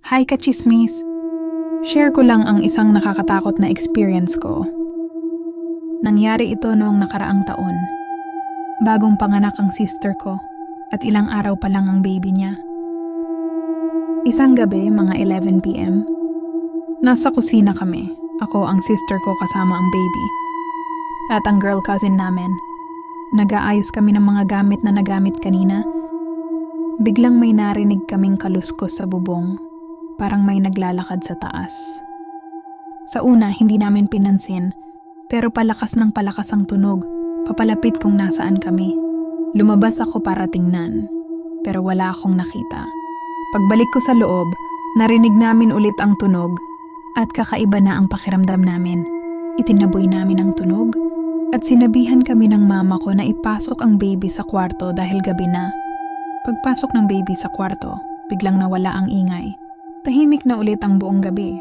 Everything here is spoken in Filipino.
Hi ka-chismis! Share ko lang ang isang nakakatakot na experience ko. Nangyari ito noong nakaraang taon. Bagong panganak ang sister ko at ilang araw pa lang ang baby niya. Isang gabi, mga 11 p.m., nasa kusina kami. Ako, ang sister ko kasama ang baby. At ang girl cousin namin. Nag-aayos kami ng mga gamit na nagamit kanina. Biglang may narinig kaming kaluskos sa bubong. Parang may naglalakad sa taas. Sa una, hindi namin pinansin. Pero palakas ng palakas ang tunog. Papalapit kung nasaan kami. Lumabas ako para tingnan. Pero wala akong nakita. Pagbalik ko sa loob, narinig namin ulit ang tunog. At kakaiba na ang pakiramdam namin. Itinaboy namin ang tunog. At sinabihan kami ng mama ko na ipasok ang baby sa kwarto dahil gabi na. Pagpasok ng baby sa kwarto, biglang nawala ang ingay. Tahimik na ulit ang buong gabi.